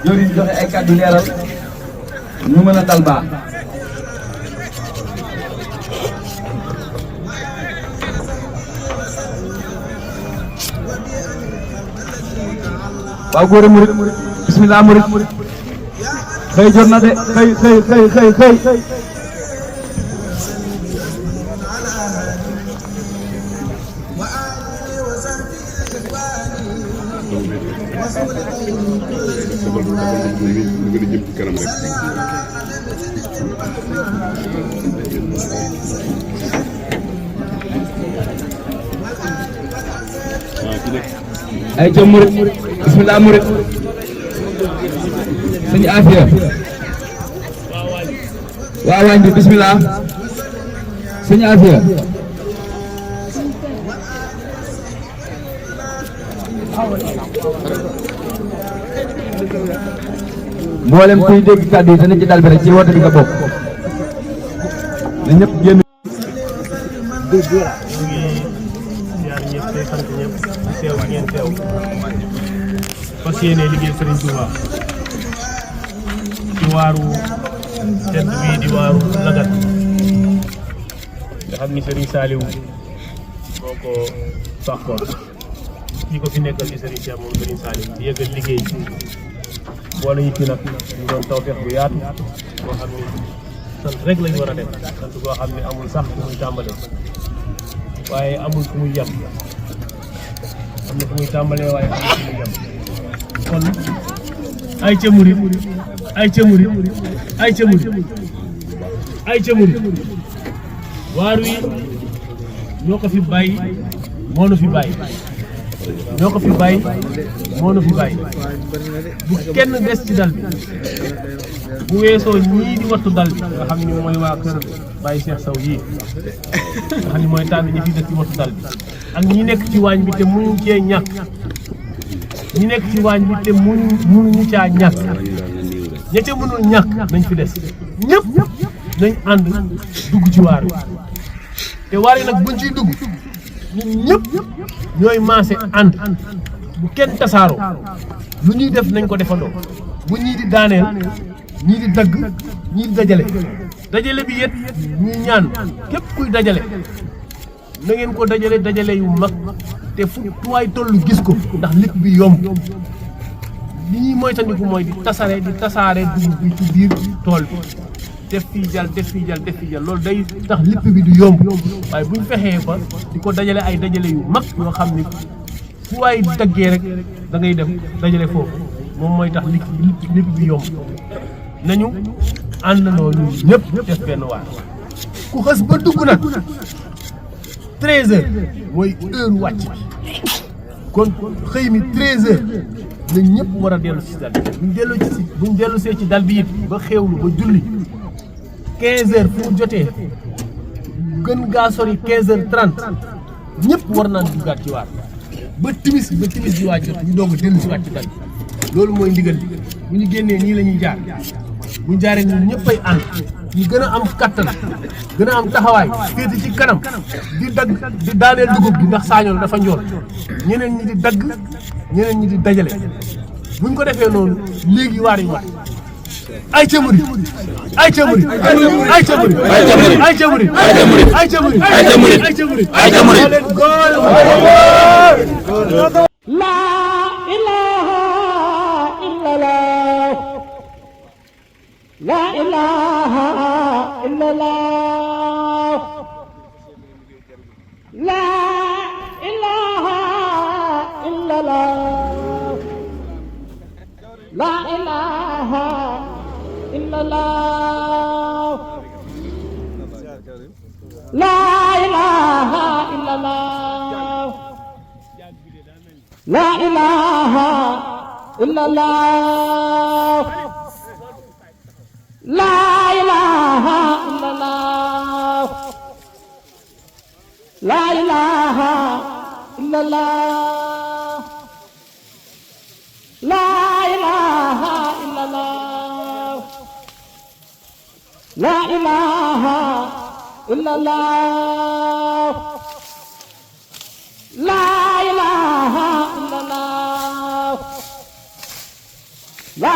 jëriñ joxe ay kàddu leeral ñu mën a dal baax. waaw góor murit bismillah murit xëy jot na de xëy ay ca murit bismillah murit sëñ Afia waa waañ bi bismillah sëñ Afia mboolem kuy dégg kàddu yi dana ci dal bi rek ci woote bi nga bokk na ñëpp génn teew ngeen teew fas yéene liggéey Serigne Touba ci waaru tedd bii di waaru Lagat nga xam ni Serigne Saliou moo ko fàqoon ñi ko fi nekkal ci Serigne Cheikh moom Serigne Saliou di yëgal liggéey boole yi fi nag ñu doon tawfeex bu yaatu boo xam ni sant rek lañu war a def sant boo xam ni amul sax fu muy tàmbale waaye amul fu muy yem am na fu muy tàmbalee waaye am na fu muy yem kon ay ca murit ay ca murit ay ca murit ay ca murit waar wi ñoo ko fi bàyyi moo nu fi bàyyi ñoo ko fi bàyyi moo nu fi bàyyi bu kenn des ci dal bi bu weesoo ñii di wattu dal bi nga xam ni mooy waa kër Baye Cheikh Sow yii nga xam ni mooy tànn ñi fi def ci wattu dal bi ak ñi nekk ci waañ bi te mënuñ cee ñàkk ñi nekk ci waañ bi te mënuñu caa ñàkk ña ca mënul ñàkk nañ fi des ñëpp nañ ànd dugg ci waar wi te waar yi nag buñ ciy dugg ñun ñëpp ñooy maase ànd bu kenn tasaaroo lu ñuy def nañ ko defandoo bu ñii di daaneel ñii di dagg ñii di dajale bi yet ñuy ñaan képp kuy dajale na ngeen ko dajale yu mag te fu tuwaay tollu gis ko ndax lépp bi yomb li ñuy moytandiku mooy di tasaare dugub bi ci biir tool bi def fii jal loolu day tax lépp bi du yomb waaye buñ fexee ba di ko dajale ay dajale yu mag yoo xam ni fu waay daggee rek da ngay dem dajale foofu moom mooy tax lépp bi yomb nañu àndandoo ñun ñëpp def benn waar ku xës ba dugg nag 13h mooy heure wàcc bi kon xëy mi 13h la ñëpp war a dellu si dal bi buñ dellu see ci dal bi it ba xewlu ba julli 15h fu mu jotee gën gaa sori 15h30 ñëpp war naan duggaat ci waar ba timis di waaj ñu doog a dellu si waat ci dal bi loolu mooy ndigal bi bu ñu génnee nii la ñuy jaar bu ñu jaaree ñun ñëppay ànd ñu gën a am kattan gën a am taxawaay féete ci kanam di dagg di daaneel dugub bi ndax saañool dafa njool ñeneen ñi di dagg ñeneen ñi di dajale buñ ko defee noonu léegi waar yi ay ca murit ay ca murit ay ca murit ay ca murit ay ca murit ay ca murit ay ca murit ay ca murit la ilaha illallah la ilaha illallah la ilaha illallah la ilaha illallah la ilaha illallah la ilaha illallah la ilaha illallah la ilaha illallah la ilaha illallah la ilaha illallah la ilaha illallah la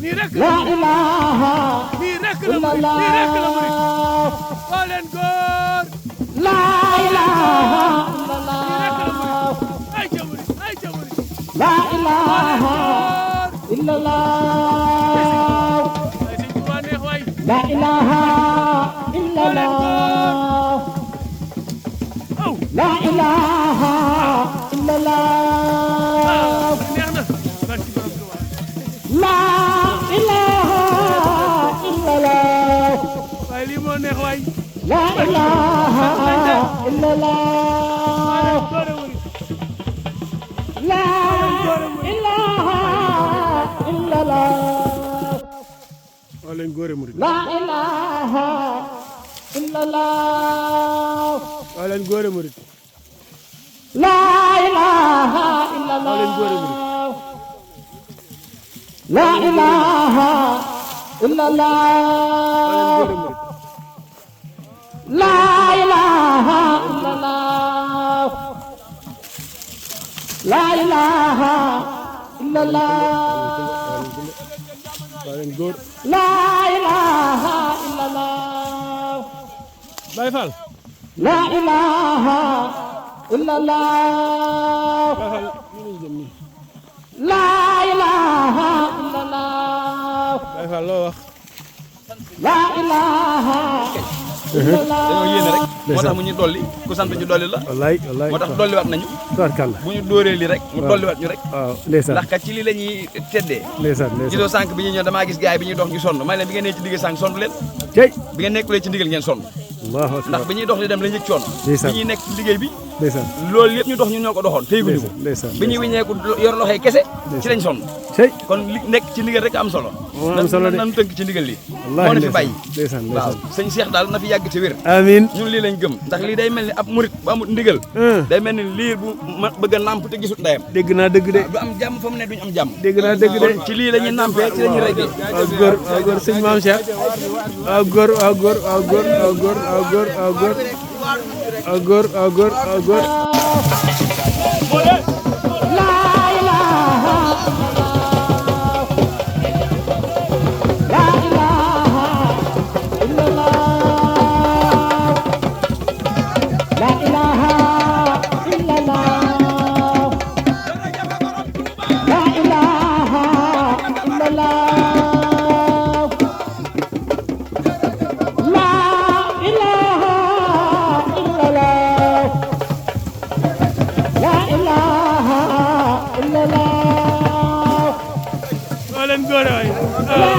nii rek la ilaha nii rek la murid nii rek la murid oo leen góor la ilaha ay ca murid la ilaha illallah ay sëñ Tuubaa neex waay la ilaha illallah aw la ilaha illallah neex na barki borom Tuubaa la ilaha illallah waaye lii moo neex waay la ilaha illallah góor murid la ilaha illallah oo leen góor murid la ilaha illallah oo leen góor murid la ilaha illallah la ilaha illallah la ilaha illallah la ilaha illallah oo leen góor la ilaha illallah Baye Fall la ilaha illallah Baye Fall nii lañ jëm nii la ilaha illallah Baye Fall loo wax. la ilaha illallah dañoo yéene rek moo tax mu ñu dolli ku sant ñu dolli la wallaay wallaay. moo tax dolliwaat nañu tubaarkàlla. bu ñu dóoree li rek mu dolliwaat ñu rek waaw ndeysaan ndax kat ci lii la ñuy teddee ndeysaan ndeysaan. gisoo sànq bi ñuy ñëw damaa gis gars yi bi ñuy dox ñu sonn ma ne leen bi ngeen nee ci ndigal sànq sonn leen tey. bi ngeen nekkulee ci ndigal ngeen sonn allahu ndax akbar bi ñuy dox di dem la njëkk coono ndeysaan. bi ñuy nekk ci liggéey bi ndeysaan loolu yëpp ñu dox ñun ñoo ko doxoon tey guñu ko ndeysaan bi ñuy wiññeeku yor loxoy kese ci lañ sonn tey. kon li nekk ci ndigal rek am solo moo am solo de. nan tënk ci ndigal li wallaahi moo na fi bàyyi ndeysaan waaw ndeysaan. sëñ Cheikh daal na fi yàgg ci wér amiin. ñun lii lañ gëm ndax lii day mel ni ab murit bu amul ndigal day mel ni liir bu ma bëgg a nàmp te gisut ndeyam dégg naa dëgg de. du am jàmm fa mu ne duñ am jàmm dégg naa dëgg de. kon ci lii la ñuy nàmpee ci la ñuy reggee waaw góor waaw góor sëñ Maam Cheikh. waaw góor waaw góor waaw góor waaw góor waaw góor waaw góor. waaw góor waaw góor waaw góor. la ilaha la ilaha illallah la ilaha illallah la ilaha illallah la ilaha illallah la ilaha illallah oo leen góor waay la